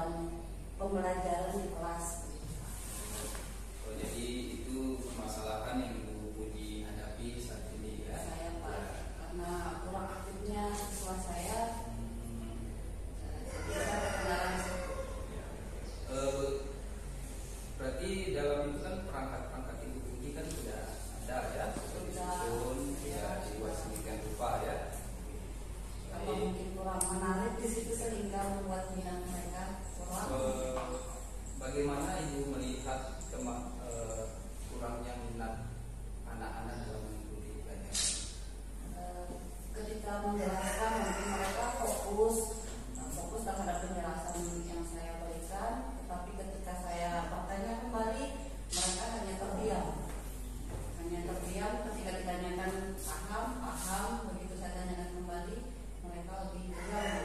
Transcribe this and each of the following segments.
dalam pembelajaran di kelas. Oh, jadi itu permasalahan yang Ibu Puji hadapi saat ini ya? Saya Pak, karena kurang aktifnya siswa saya, jadi saya terkendala di situ. Berarti dalam itu kan perangkat-perangkat Ibu Puji kan sudah ada ya? Sudah dibuat sedemikian rupa ya? Apa mungkin kurang menarik di situ sehingga membuat minat mereka kurang. Bagaimana Ibu melihat kurangnya minat anak-anak dalam mengikuti pelajaran? Ketika menjelaskan mungkin mereka fokus terhadap penjelasan yang saya berikan, tetapi ketika saya bertanya kembali mereka hanya terdiam. Ketika ditanyakan paham, begitu saya tanyakan kembali mereka lebih diam.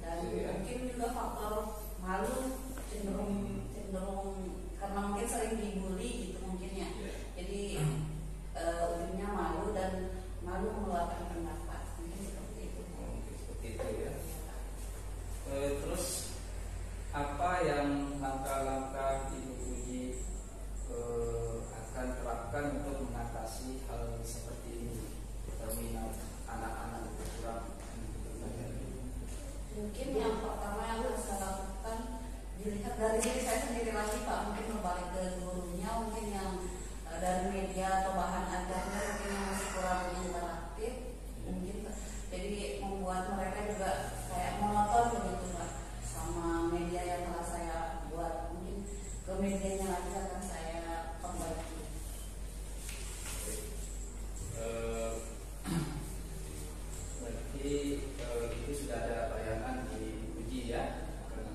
Dan mungkin juga faktor malu, cenderung karena mungkin sering dibully gitu mungkin ya. Jadi ujungnya malu dan malu mengeluarkan pendapat, mungkin seperti itu. Seperti itu ya. Terus apa yang langkah-langkah Ibu Puji akan terapkan untuk mengatasi hal seperti ini, minat anak-anak kurang? Mungkin yang pertama yang harus saya lakukan dilihat dari diri saya sendiri lagi Pak, mungkin berbalik ke gurunya, mungkin yang dari media atau bahan ajarnya mungkin yang masih kurang interaktif, mungkin jadi membuat mereka juga kayak monoton begitu Pak sama media yang telah saya buat. Mungkin ke medianya lagi akan saya perbaiki. Berarti itu sudah ada bayangan di Puji ya,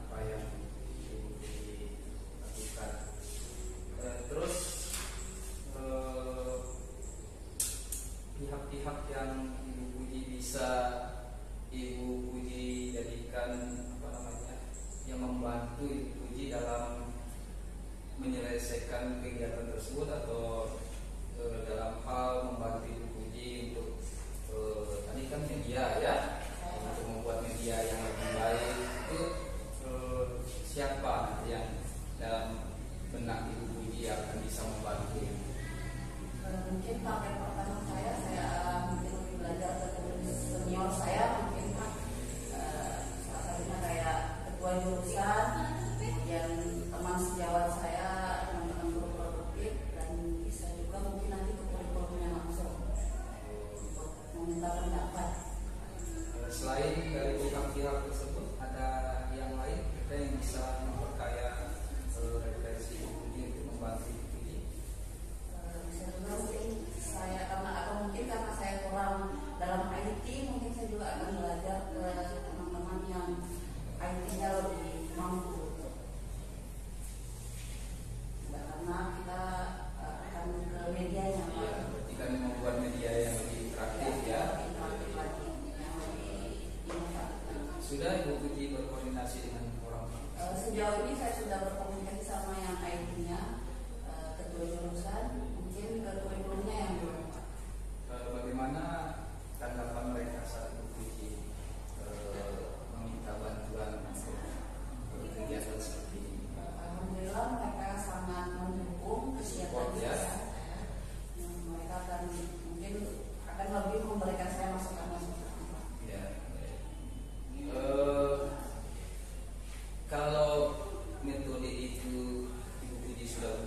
apa yang Ibu Puji lakukan. Terus pihak-pihak yang Ibu Puji bisa Ibu Puji jadikan yang membantu Ibu Puji dalam menyelesaikan kegiatan tersebut, atau dalam hal membantu Ibu Puji untuk tadi kan media ya, untuk membuat media yang lebih baik itu siapa yang dalam benak Ibu Puji akan bisa membantu? Mungkin target pertama saya mungkin lebih belajar ke senior saya, mungkin Pak, salah satunya kayak ketua jurusan, kemudian teman sejawat saya, teman-teman guru produktif, dan bisa juga mungkin nanti ke kurikulumnya langsung untuk meminta pendapat. Selain dari pihak-pihak tersebut, ada yang lain kita yang bisa memperkaya referensi Ibu Puji untuk membantu Ibu Puji? Bisa juga mungkin saya karena saya kurang dalam IT, mungkin saya juga akan belajar ke teman-teman yang IT-nya lebih mampu. Karena kita akan ke medianya, Pak. Ya, berarti kan membuat media yang lebih interaktif ya. Interaktif lagi, yang lebih inovatif. Sudah Ibu Puji berkoordinasi dengan orang? Sejauh ini saya sudah berkomunikasi sama yang IT-nya, ketua jurusan, mungkin ke kurikulumnya yang belum. Bagaimana tanggapan mereka saat Ibu Puji meminta bantuan untuk kegiatan seperti ini? Alhamdulillah mereka sangat mendukung kesiapan Ya. saya. Mereka mungkin akan lebih memberikan saya masukan-masukan. Ya. Kalau metode itu Ibu Puji sudah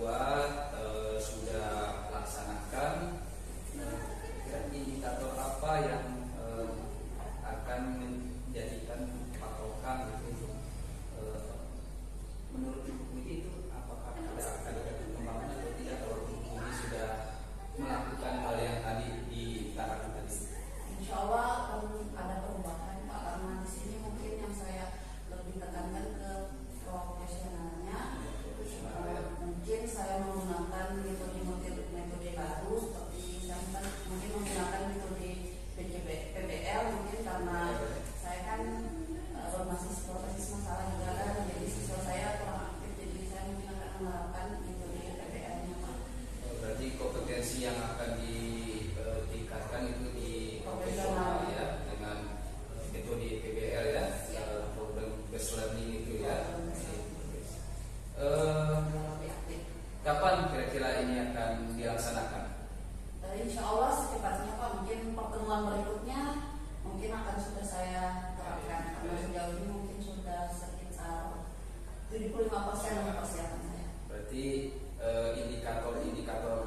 100% untuk persiapan saya. Berarti indikator-indikator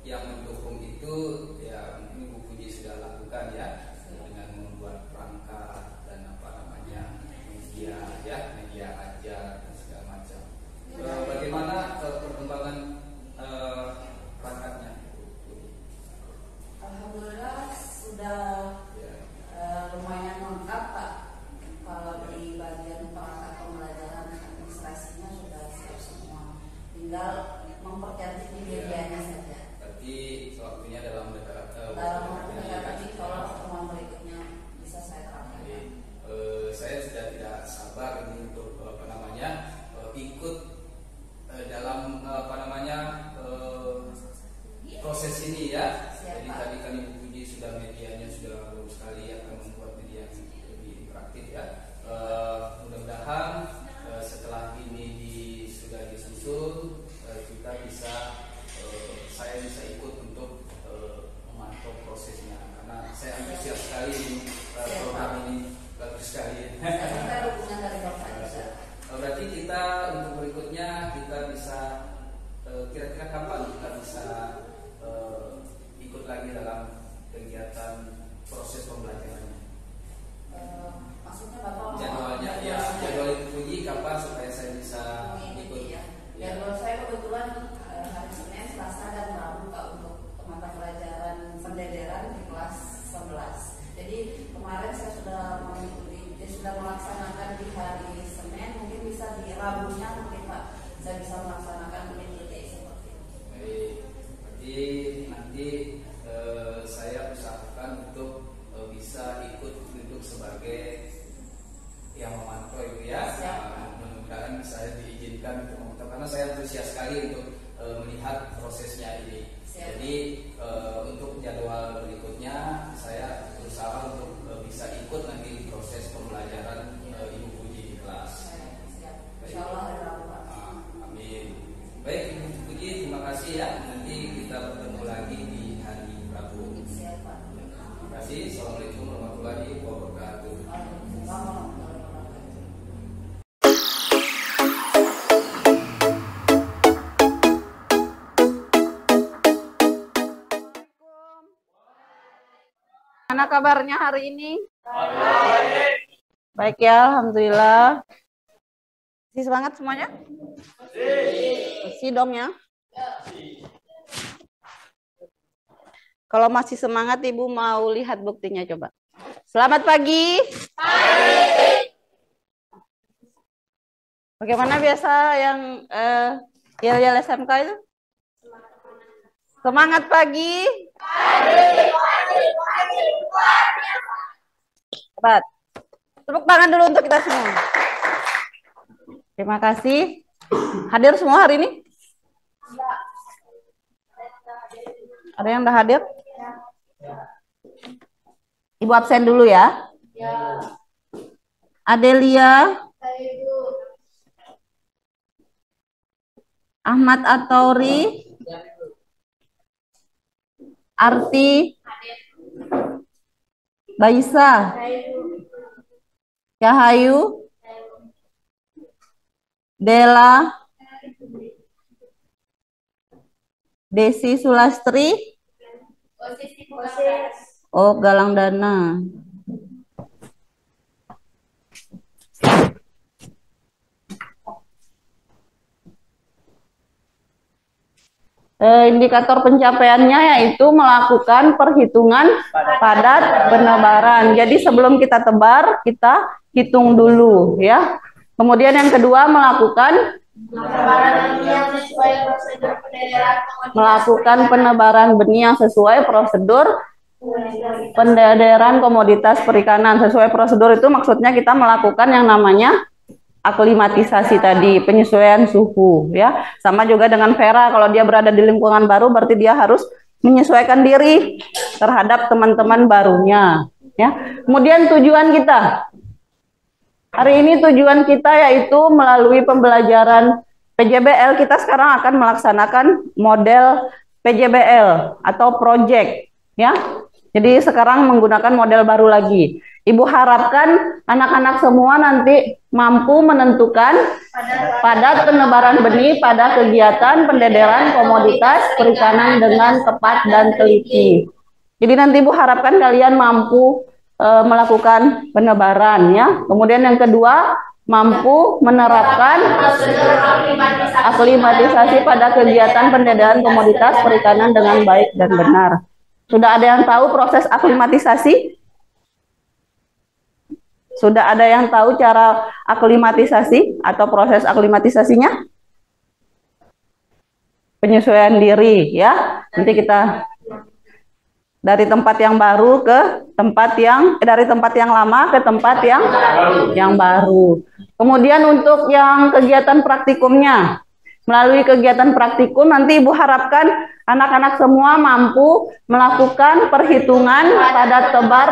yang mendukung itu ya mungkin Bu Puji sudah lakukan ya, dengan membuat perangkat dan apa namanya media ya, media ajar dan segala macam. Bagaimana perkembangan perangkatnya Bu Puji? Alhamdulillah sudah lumayan lengkap Pak. Kalau di bagian perangkat pembelajaran administrasinya sudah siap semua, tinggal mempercantik di medianya saja. Berarti waktunya dalam Dalam ini kalau pertemuan berikutnya bisa saya terapkan. Saya sudah tidak sabar ini untuk ikut dalam proses ini ya. Jadi tadi kan Ibu Puji sudah medianya sudah bagus sekali, akan membuat media yang lebih interaktif ya. Mudah-mudahan setelah ini sudah disusun, kita bisa saya bisa ikut untuk memantau prosesnya, karena saya antusias sekali ini program ini bagus sekali. Saya dukungan dari Bapak. Berarti kita untuk berikutnya kita bisa kira-kira kapan kita bisa ikut lagi dalam kegiatan proses pembelajarannya? Maksudnya Bapak Jadwalnya ya, jadwal Ibu Puji kapan supaya saya bisa ikut? Ya. Jadwal saya kebetulan hari Senin, Selasa dan Rabu Pak untuk mata pelajaran pendederan di kelas 11. Jadi kemarin saya sudah mengikuti, sudah melaksanakan di hari Senin, mungkin bisa di Rabunya mungkin Pak saya bisa melaksanakan mengikuti seperti itu. Baik, berarti nanti saya usahakan untuk bisa ikut duduk sebagai yang memantau itu ya. Mudah-mudahan bisa diizinkan untuk memantau, karena saya antusias sekali untuk melihat prosesnya ini. Jadi untuk jadwal berikutnya saya berusaha untuk bisa ikut nanti di proses pembelajaran Ibu Puji di kelas. Insya Allah ada Rabu Pak. Amin. Baik Ibu Puji, terima kasih ya. Nanti kita bertemu lagi di hari Rabu. Siap Pak. Terima kasih. Assalamualaikum warahmatullahi wabarakatuh. Mana kabarnya hari ini? Baik ya, alhamdulillah. Masih semangat semuanya? Masih dong ya? Kalau masih semangat, Ibu mau lihat buktinya coba. Selamat pagi. Bagaimana biasa yang yel-yel SMK itu? Semangat pagi. Cepat. Tepuk tangan dulu untuk kita semua. Terima kasih. Hadir semua hari ini? Ada yang udah hadir? Ibu absen dulu ya. Adelia. Ahmad Atauri. Arti. Baisa. Cahayu. Dela. Desi Sulastri. Oh, Galang Dana. Indikator pencapaiannya yaitu melakukan perhitungan padat penebaran. Jadi sebelum kita tebar, kita hitung dulu ya. Kemudian yang kedua melakukan penebaran benih yang sesuai prosedur pendederan komoditas perikanan. Sesuai prosedur itu maksudnya kita melakukan yang namanya aklimatisasi tadi, penyesuaian suhu ya. Sama juga dengan Vera, kalau dia berada di lingkungan baru berarti dia harus menyesuaikan diri terhadap teman-teman barunya ya. Kemudian tujuan kita hari ini, tujuan kita yaitu melalui pembelajaran PJBL, kita sekarang akan melaksanakan model PJBL atau project ya. Jadi sekarang menggunakan model baru lagi. Ibu harapkan anak-anak semua nanti mampu menentukan padat penebaran benih pada kegiatan pendederan komoditas perikanan dengan tepat dan teliti. Jadi nanti Ibu harapkan kalian mampu melakukan penebaran ya. Kemudian yang kedua, mampu menerapkan aklimatisasi pada kegiatan pendederan komoditas perikanan dengan baik dan benar. Sudah ada yang tahu proses aklimatisasi? Sudah ada yang tahu cara aklimatisasi atau proses aklimatisasinya? Penyesuaian diri ya. Nanti kita dari tempat yang baru ke tempat yang dari tempat yang lama ke tempat yang baru. Kemudian untuk yang kegiatan praktikumnya, melalui kegiatan praktikum nanti Ibu harapkan anak-anak semua mampu melakukan perhitungan padat tebar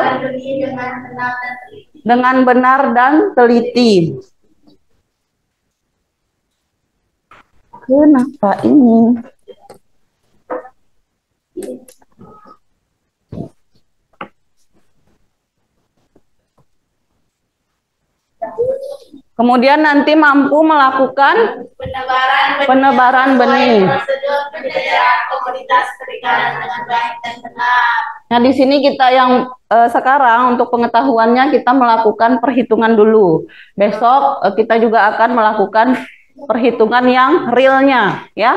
dengan benar dan teliti. Kenapa ini? Kemudian nanti mampu melakukan penebaran benih. Nah, di sini kita yang sekarang untuk pengetahuannya kita melakukan perhitungan dulu. Besok kita juga akan melakukan perhitungan yang realnya, ya.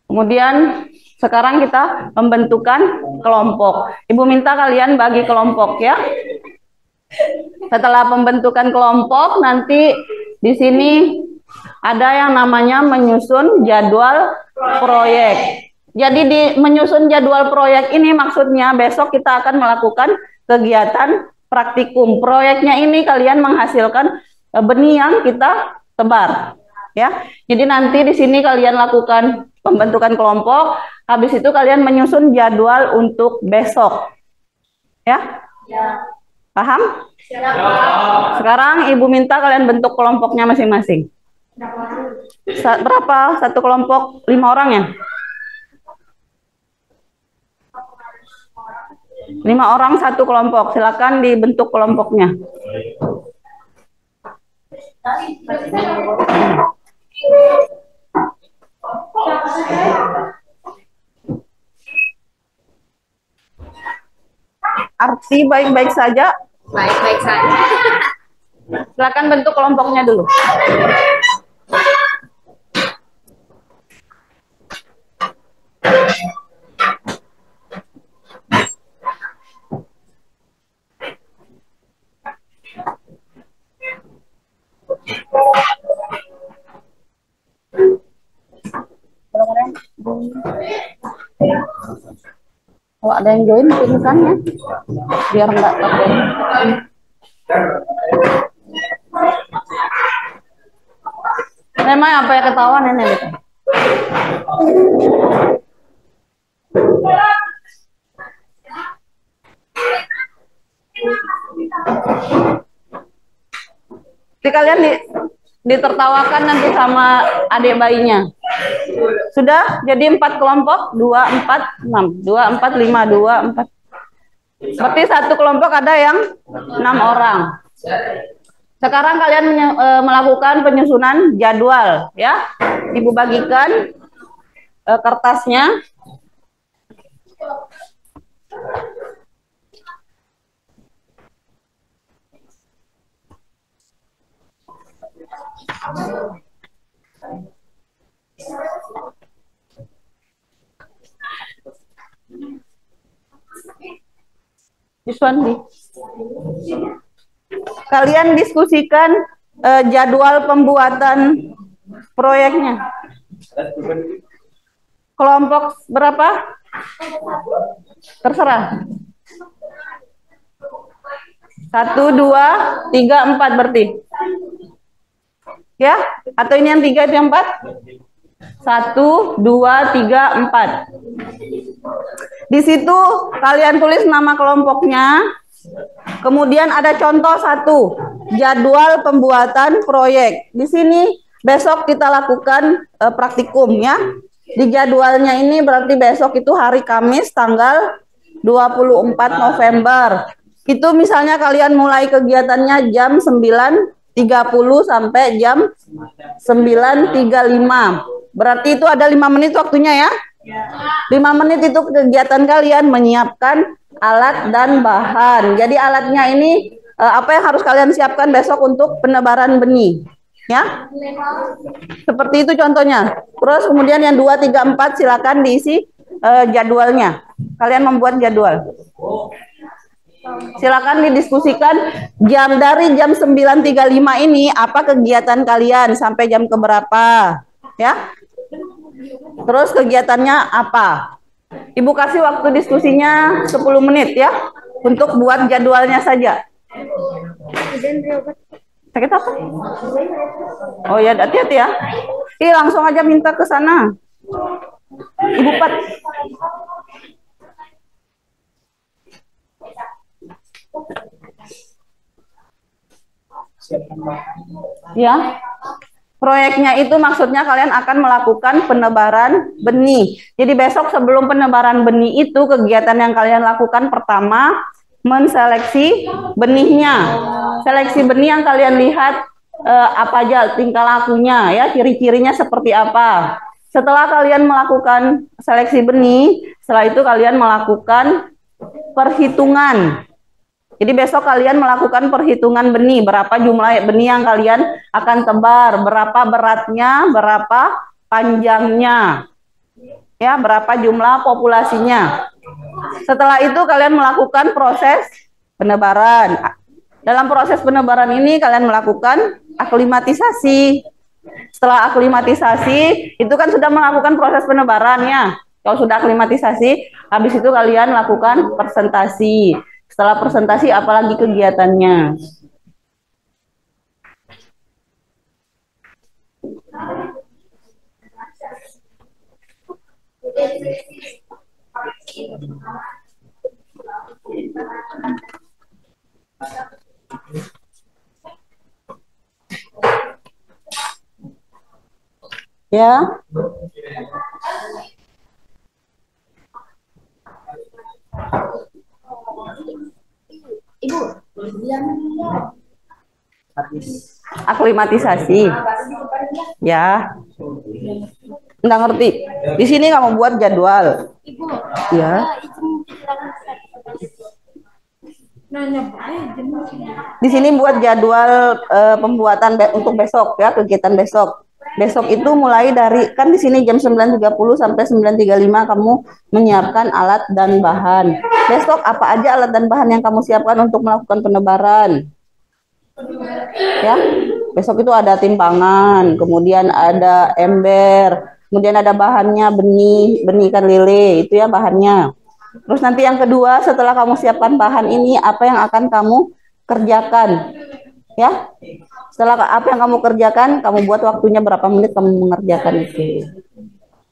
Kemudian sekarang kita pembentukan kelompok. Ibu minta kalian bagi kelompok ya. Setelah pembentukan kelompok, nanti di sini ada yang namanya menyusun jadwal proyek. Jadi di menyusun jadwal proyek ini maksudnya besok kita akan melakukan kegiatan praktikum. Proyeknya ini kalian menghasilkan benih yang kita tebar, ya. Jadi nanti di sini kalian lakukan pembentukan kelompok. Habis itu kalian menyusun jadwal untuk besok, ya. Paham? Sekarang Ibu minta kalian bentuk kelompoknya masing-masing. Berapa satu kelompok? 5 orang ya? 5 orang satu kelompok. Silakan dibentuk kelompoknya. Arti baik-baik saja. Baik-baik saja. Silakan bentuk kelompoknya dulu. Kalau ada yang join pingsan ya, biar nggak takut. Memang apa ya ketahuan ini gitu. Jadi kalian ditertawakan nanti sama adik bayinya. Sudah jadi 4 kelompok, 2, 4, 6, 2, 4, 5, 2, 4. Berarti satu kelompok ada yang 6 orang. Sekarang kalian melakukan penyusunan jadwal, ya. Ibu bagikan kertasnya. Kalian diskusikan jadwal pembuatan proyeknya. Kelompok berapa? Terserah. 1, 2, 3, 4 berarti. Ya? Atau ini yang 3 itu yang 4? 1, 2, 3, 4. Di situ kalian tulis nama kelompoknya. Kemudian ada contoh 1, jadwal pembuatan proyek. Di sini besok kita lakukan praktikum ya. Di jadwalnya ini berarti besok itu hari Kamis tanggal 24 November. Itu misalnya kalian mulai kegiatannya jam 9.30 sampai jam 9.35. Berarti itu ada 5 menit waktunya ya. 5 menit itu kegiatan kalian menyiapkan alat dan bahan. Jadi alatnya ini apa yang harus kalian siapkan besok untuk penebaran benih. Ya. Seperti itu contohnya. Terus kemudian yang 2, 3, 4 silakan diisi jadwalnya. Kalian membuat jadwal. Silakan didiskusikan dari jam 9.35 ini apa kegiatan kalian sampai jam keberapa. Ya. Terus kegiatannya apa? Ibu kasih waktu diskusinya 10 menit ya untuk buat jadwalnya saja. Sakit apa? Oh ya, hati-hati ya. Langsung aja minta ke sana. Ibu Pat. Ya. Proyeknya itu maksudnya kalian akan melakukan penebaran benih. Jadi besok sebelum penebaran benih itu kegiatan yang kalian lakukan pertama menseleksi benihnya. Seleksi benih yang kalian lihat apa aja tingkah lakunya ya, ciri-cirinya seperti apa. Setelah kalian melakukan seleksi benih, setelah itu kalian melakukan perhitungan. Jadi besok kalian melakukan perhitungan benih, berapa jumlah benih yang kalian akan tebar, berapa beratnya, berapa panjangnya, ya, berapa jumlah populasinya. Setelah itu kalian melakukan proses penebaran. Dalam proses penebaran ini kalian melakukan aklimatisasi. Setelah aklimatisasi, itu kan sudah melakukan proses penebarannya. Kalau sudah aklimatisasi, habis itu kalian lakukan presentasi. Setelah presentasi, apalagi kegiatannya? Ya. Ibu, aklimatisasi. Ya. Nggak ngerti. Di sini kamu buat jadwal. Ibu. Ya. Di sini buat jadwal pembuatan untuk besok ya, kegiatan besok. Besok itu mulai dari, kan di sini jam 9.30 sampai 9.35 kamu menyiapkan alat dan bahan. Besok apa aja alat dan bahan yang kamu siapkan untuk melakukan penebaran? Ya, besok itu ada timpangan, kemudian ada ember, kemudian ada bahannya benih ikan lele, itu ya bahannya. Terus nanti yang kedua, setelah kamu siapkan bahan ini, apa yang akan kamu kerjakan? Ya, setelah apa yang kamu kerjakan, kamu buat waktunya berapa menit kamu mengerjakan itu.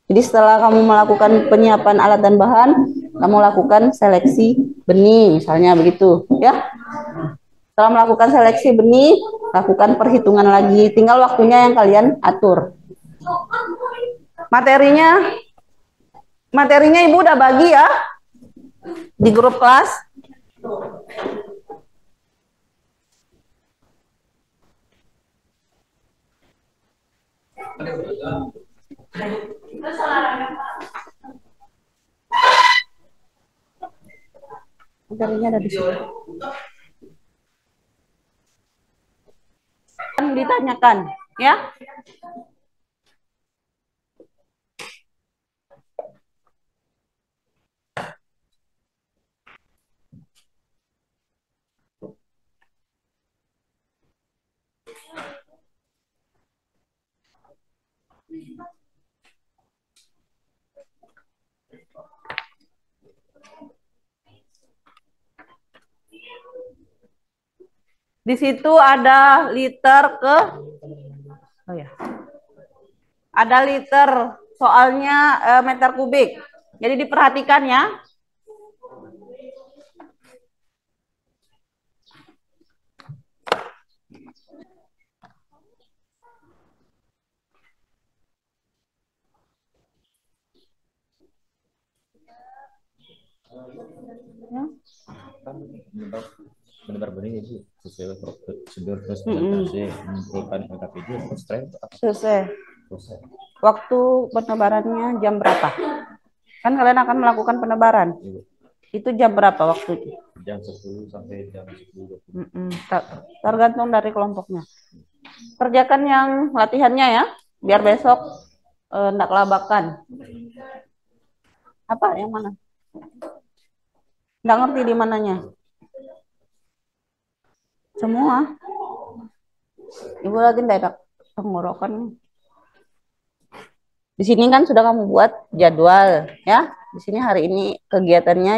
Jadi setelah kamu melakukan penyiapan alat dan bahan, kamu lakukan seleksi benih, misalnya begitu, ya. Setelah melakukan seleksi benih, lakukan perhitungan lagi. Tinggal waktunya yang kalian atur. Materinya Ibu udah bagi ya di grup kelas. Materinya ada di sini. Ditanyakan, ya. Di situ ada liter ke, oh ya, ada liter, soalnya meter kubik. Jadi diperhatikan ya. Ya. Kan benar benih itu sesuai prosedur terus fermentasi mengumpulkan LKPD strength Selesai. selesai. Waktu penebarannya jam berapa? Kan kalian akan melakukan penebaran. Iya. Itu jam berapa waktunya? Jam 10 sampai jam 10. Tergantung dari kelompoknya. Kerjakan yang latihannya ya, biar besok enggak kelabakan. Apa yang mana? Nggak ngerti di mananya. Semua. Ibu lagi ndak tenggorokan. Di sini kan sudah kamu buat jadwal ya. Di sini hari ini kegiatannya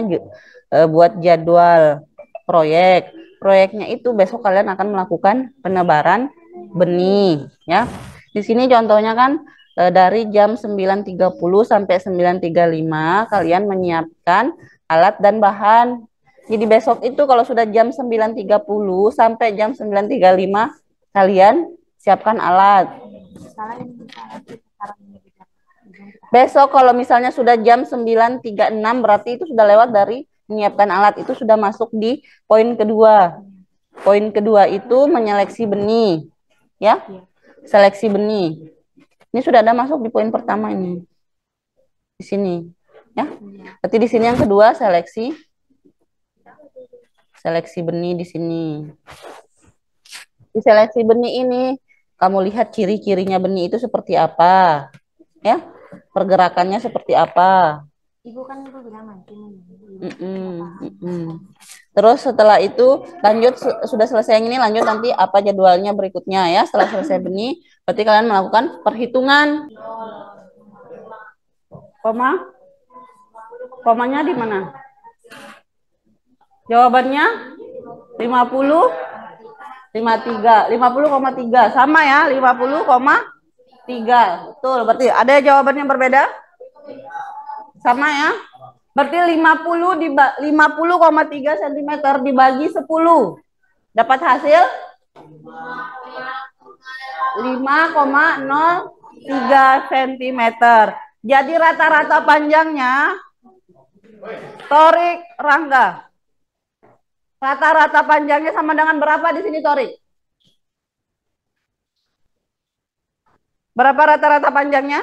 buat jadwal proyek. Proyeknya itu besok kalian akan melakukan penebaran benih ya. Di sini contohnya kan dari jam 9.30 sampai 9.35 kalian menyiapkan alat dan bahan. Jadi besok itu kalau sudah jam 9.30 sampai jam 9.35 kalian siapkan alat. Besok kalau misalnya sudah jam 9.36 berarti itu sudah lewat dari menyiapkan alat, itu sudah masuk di poin kedua. Poin kedua itu menyeleksi benih. Ya. Seleksi benih. Ini sudah ada masuk di poin pertama ini. Di sini, ya. Berarti di sini yang kedua seleksi benih di sini. Di seleksi benih ini kamu lihat ciri-cirinya benih itu seperti apa. Ya. Pergerakannya seperti apa? Ibu kan ibu bilang nanti. Terus setelah itu lanjut sudah selesai yang ini lanjut nanti apa jadwalnya berikutnya ya. Setelah selesai benih berarti kalian melakukan perhitungan. Komanya di mana? Jawabannya 50 53 50,3 sama ya 50,3. Betul, berarti ada jawaban yang berbeda? Sama ya? Berarti 50,3 cm dibagi 10. Dapat hasil 5,03 cm. Jadi rata-rata panjangnya Torik Rangga. Rata-rata panjangnya sama dengan berapa di sini Torik? Berapa rata-rata panjangnya?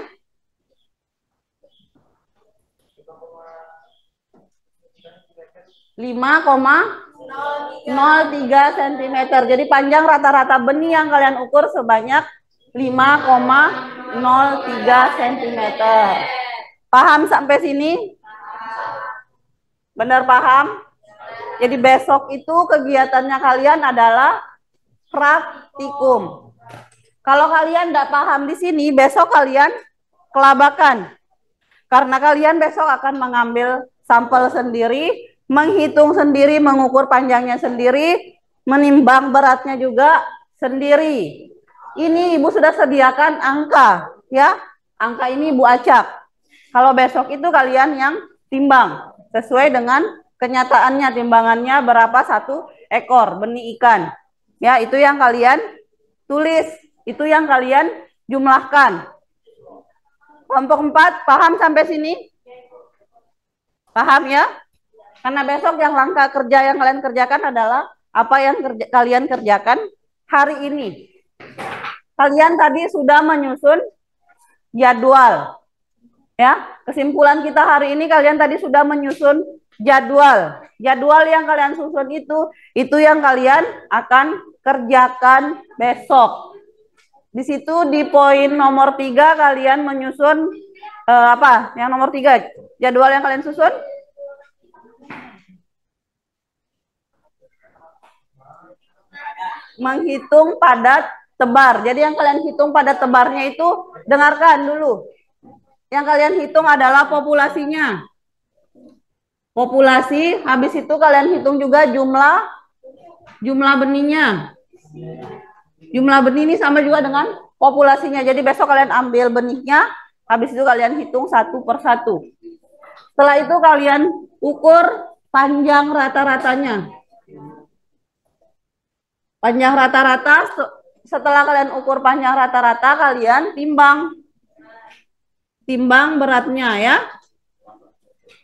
5,03 cm. Jadi panjang rata-rata benih yang kalian ukur sebanyak 5,03 cm. Paham sampai sini? Benar paham? Jadi besok itu kegiatannya kalian adalah praktikum. Kalau kalian tidak paham di sini, besok kalian kelabakan. Karena kalian besok akan mengambil sampel sendiri, menghitung sendiri, mengukur panjangnya sendiri, menimbang beratnya juga sendiri. Ini Ibu sudah sediakan angka, ya. Angka ini Ibu acak. Kalau besok itu kalian yang timbang, sesuai dengan kenyataannya timbangannya berapa satu ekor benih ikan. Ya, itu yang kalian tulis, itu yang kalian jumlahkan. Kelompok 4 paham sampai sini? Paham ya? Karena besok yang langkah kerja yang kalian kerjakan adalah apa yang kalian kerjakan hari ini. Kalian tadi sudah menyusun jadwal. Ya, kesimpulan kita hari ini kalian tadi sudah menyusun jadwal. Jadwal yang kalian susun itu yang kalian akan kerjakan besok. Di situ di poin nomor 3 kalian menyusun apa? Yang nomor 3 jadwal yang kalian susun? Menghitung padat tebar. Jadi yang kalian hitung padat tebarnya itu dengarkan dulu. Yang kalian hitung adalah populasinya. Populasi, habis itu kalian hitung juga jumlah benihnya. Jumlah benih ini sama juga dengan populasinya. Jadi besok kalian ambil benihnya, habis itu kalian hitung satu per satu. Setelah itu kalian ukur panjang rata-ratanya. Panjang rata-rata, setelah kalian ukur panjang rata-rata, kalian timbang beratnya ya.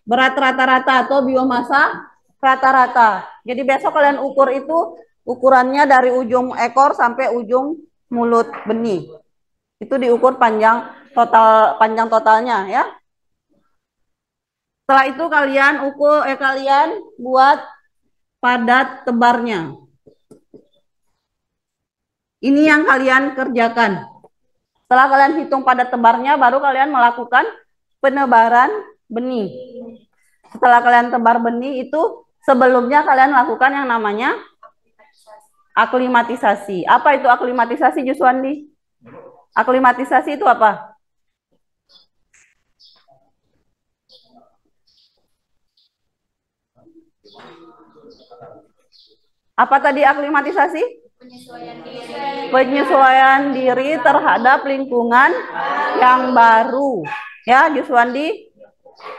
berat rata-rata atau biomasa rata-rata. Jadi besok kalian ukur itu ukurannya dari ujung ekor sampai ujung mulut benih. Itu diukur panjang totalnya ya. Setelah itu kalian buat padat tebarnya. Ini yang kalian kerjakan. Setelah kalian hitung padat tebarnya, baru kalian melakukan penebaran benih. Setelah kalian tebar benih itu, sebelumnya kalian lakukan yang namanya aklimatisasi. Apa itu aklimatisasi, Juswandi? Aklimatisasi itu apa? Apa tadi aklimatisasi? Penyesuaian diri terhadap lingkungan yang baru. Ya, Juswandi.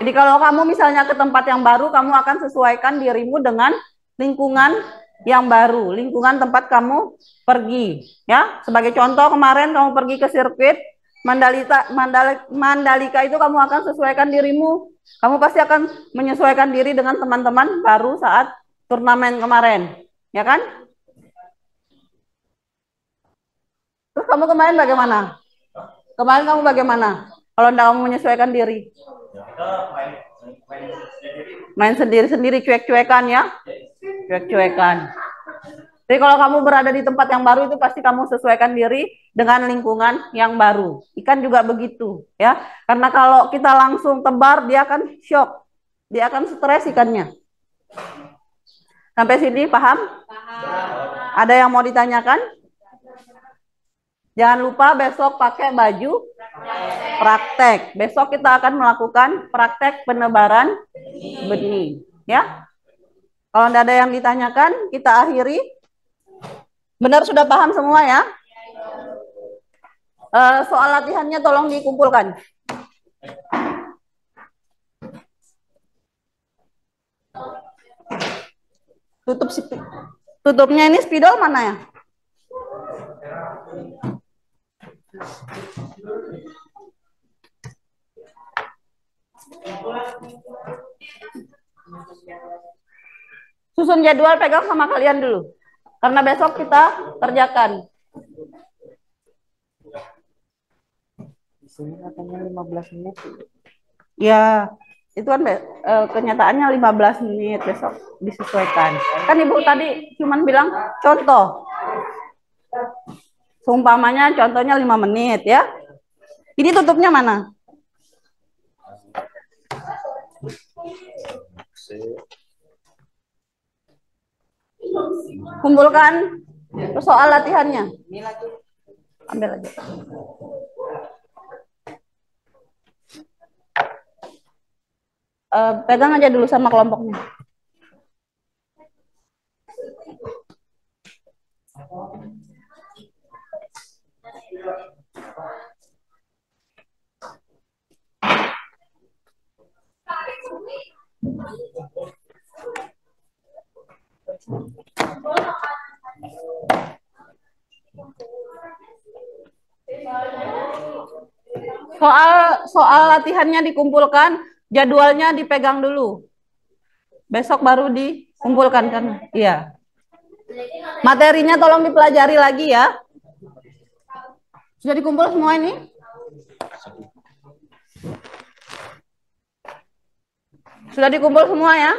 Jadi kalau kamu misalnya ke tempat yang baru, kamu akan sesuaikan dirimu dengan lingkungan yang baru, lingkungan tempat kamu pergi. Ya, sebagai contoh kemarin kamu pergi ke sirkuit Mandalika itu kamu akan sesuaikan dirimu. Kamu pasti akan menyesuaikan diri dengan teman-teman baru saat turnamen kemarin, ya kan? Terus kamu kemarin bagaimana? Kemarin kamu bagaimana? Kalau tidak kamu menyesuaikan diri? Main sendiri-sendiri, cuek-cuekan ya? Cuek-cuekan. Jadi kalau kamu berada di tempat yang baru itu pasti kamu sesuaikan diri dengan lingkungan yang baru. Ikan juga begitu ya. Karena kalau kita langsung tebar dia akan shock. Dia akan stres ikannya. Sampai sini paham? Paham. Ada yang mau ditanyakan? Jangan lupa besok pakai baju praktek. Besok kita akan melakukan praktek penebaran benih ya. Kalau tidak ada yang ditanyakan, kita akhiri. Benar sudah paham semua ya? Soal latihannya tolong dikumpulkan. Tutupnya ini spidol mana ya? Susun jadwal pegang sama kalian dulu. Karena besok kita kerjakan. Di sini katanya 15 menit. Ya, itu kan kenyataannya 15 menit besok disesuaikan. Kan Ibu tadi cuman bilang contoh. Seumpamanya contohnya 5 menit ya. Ini tutupnya mana? Kumpulkan soal latihannya. Ambil aja. Pegang aja dulu sama kelompoknya. Soal latihannya dikumpulkan, jadwalnya dipegang dulu. Besok baru dikumpulkan kan? Iya. Materinya tolong dipelajari lagi ya. Sudah dikumpul semua ini? Sudah dikumpul semua ya?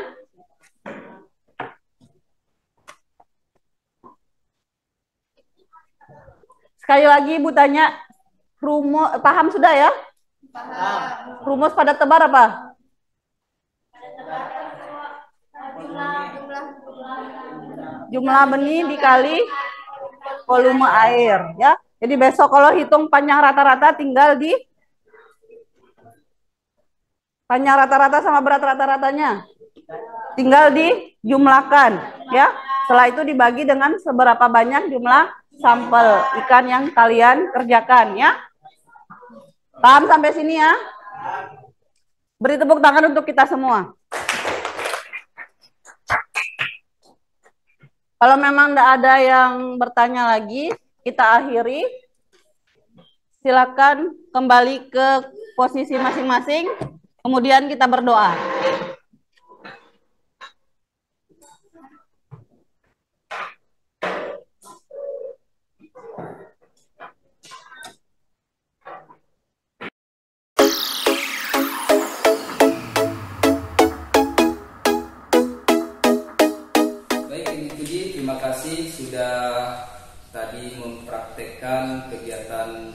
Sekali lagi Ibu tanya, paham sudah ya? Paham. Rumus padat tebar apa? Jumlah benih dikali volume air ya. Jadi besok kalau hitung panjang rata-rata tinggal di panjang rata-rata sama berat rata-ratanya. Tinggal dijumlahkan ya. Setelah itu dibagi dengan seberapa banyak jumlah sampel ikan yang kalian kerjakan ya. Paham sampai sini ya? Beri tepuk tangan untuk kita semua. Kalau memang tidak ada yang bertanya lagi, kita akhiri. Silakan kembali ke posisi masing-masing. Kemudian kita berdoa. Baik, Ibu Puji, terima kasih sudah tadi mempraktekkan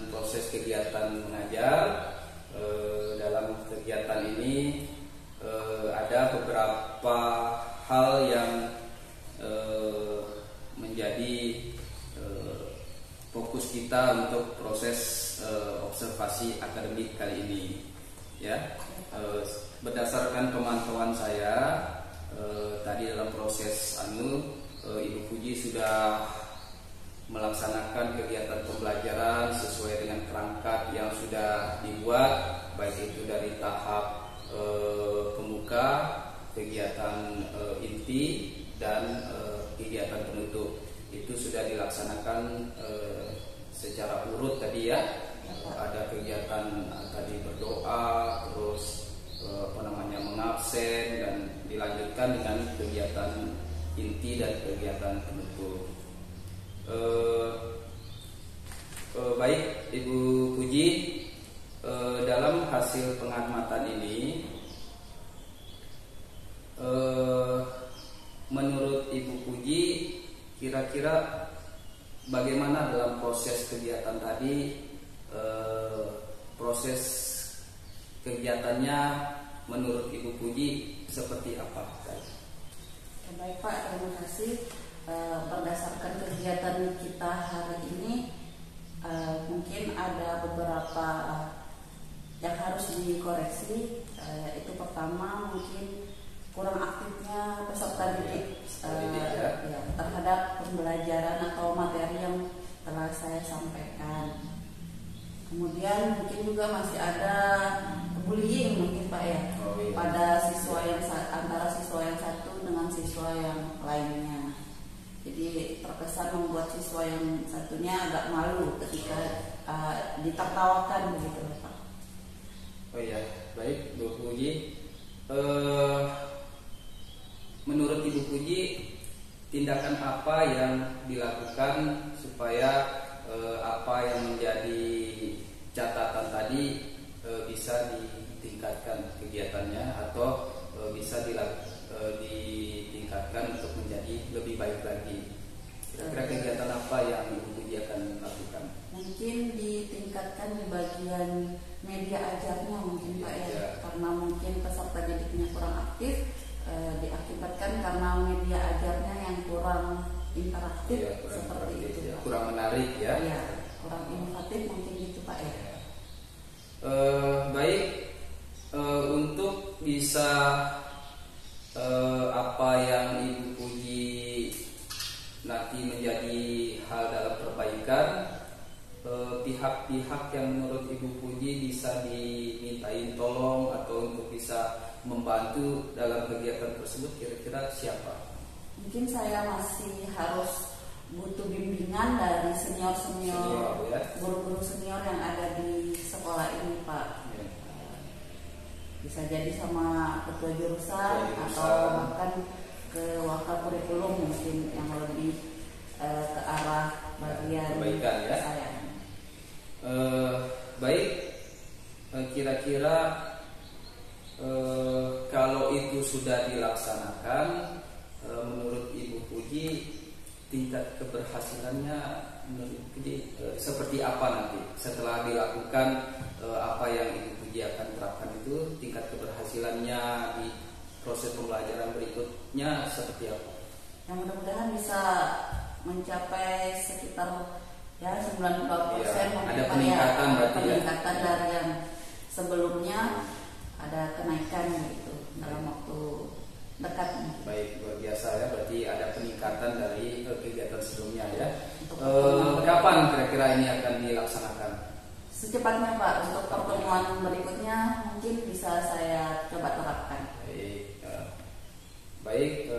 proses kegiatan mengajar. Dalam kegiatan ini ada beberapa hal yang menjadi fokus kita untuk proses observasi akademik kali ini, ya. Berdasarkan pemantauan saya tadi dalam proses Ibu Puji sudah melaksanakan kegiatan pembelajaran sesuai dengan kerangka yang sudah dibuat, baik itu dari tahap pemuka, kegiatan inti, dan kegiatan penutup. Itu sudah dilaksanakan secara urut tadi, ya. Ada kegiatan tadi berdoa, terus mengabsen, dan dilanjutkan dengan kegiatan inti dan kegiatan penutup. Baik, Ibu Puji, dalam hasil pengamatan ini, menurut Ibu Puji, kira-kira bagaimana dalam proses kegiatan tadi, proses kegiatannya menurut Ibu Puji seperti apa? Baik Pak, terima kasih. Berdasarkan kegiatan kita hari ini, mungkin ada beberapa yang harus dikoreksi. Itu pertama, mungkin kurang aktifnya peserta didik terhadap pembelajaran atau materi yang telah saya sampaikan. Kemudian mungkin juga masih ada bullying mungkin Pak, ya, pada siswa yang antara siswa yang satu dengan siswa yang lainnya. Jadi terkesan membuat siswa yang satunya agak malu ketika ditertawakan begitu Pak. Oh iya, baik Bu Puji. Menurut Ibu Puji, tindakan apa yang dilakukan supaya apa yang menjadi catatan tadi bisa ditingkatkan kegiatannya atau bisa ditingkatkan untuk menjadi lebih baik lagi? Kira-kira kegiatan apa yang Ibu Puji akan lakukan? Mungkin ditingkatkan di bagian media ajarnya mungkin Pak, ya, karena mungkin peserta didiknya kurang aktif, diakibatkan karena media ajarnya yang kurang interaktif, seperti itu. Kurang menarik, ya. Ya, kurang inovatif mungkin gitu Pak, ya. Baik, untuk bisa apa yang Ibu Puji nanti menjadi hal dalam perbaikan, pihak-pihak yang menurut Ibu Puji bisa dimintain tolong atau untuk bisa membantu dalam kegiatan tersebut, kira-kira siapa? Mungkin saya masih harus butuh bimbingan dari senior-senior, ya? Guru-guru senior yang ada di sekolah ini Pak. Ya. Bisa jadi sama ketua jurusan atau bahkan ke wakil kurikulum mungkin yang lebih ke arah bagian perbaikan, ya? saya. Baik, kira-kira kalau itu sudah dilaksanakan, menurut Ibu Puji tingkat keberhasilannya menurut Ibu Puji seperti apa nanti setelah dilakukan apa yang Ibu Puji akan terapkan itu, tingkat keberhasilannya di proses pembelajaran berikutnya seperti apa? Yang mudah-mudahan bisa mencapai sekitar ya 92%. Ya, ada peningkatan berarti, peningkatan dari yang sebelumnya, ada kenaikan gitu dalam waktu dekat. Baik, luar biasa, ya, berarti ada peningkatan dari kegiatan sebelumnya, ya. Kapan kira-kira ini akan dilaksanakan? Secepatnya Pak, untuk pertemuan berikutnya mungkin bisa saya coba terapkan. Baik,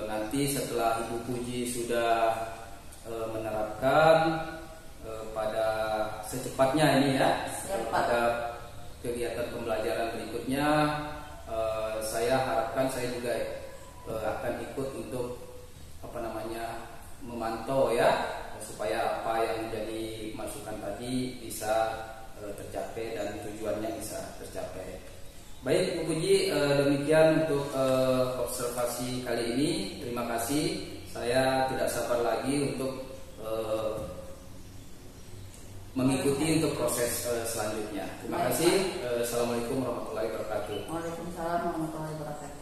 nanti setelah Ibu Puji sudah menerapkan pada secepatnya ini, ya, pada kegiatan pembelajaran berikutnya saya harapkan saya juga akan ikut untuk memantau ya, supaya apa yang menjadi masukan tadi bisa tercapai dan tujuannya bisa tercapai. Baik Bu Puji, demikian untuk observasi kali ini. Terima kasih. Saya tidak sabar lagi untuk mengikuti untuk proses selanjutnya. Terima kasih. Assalamualaikum warahmatullahi wabarakatuh. Waalaikumsalam warahmatullahi wabarakatuh.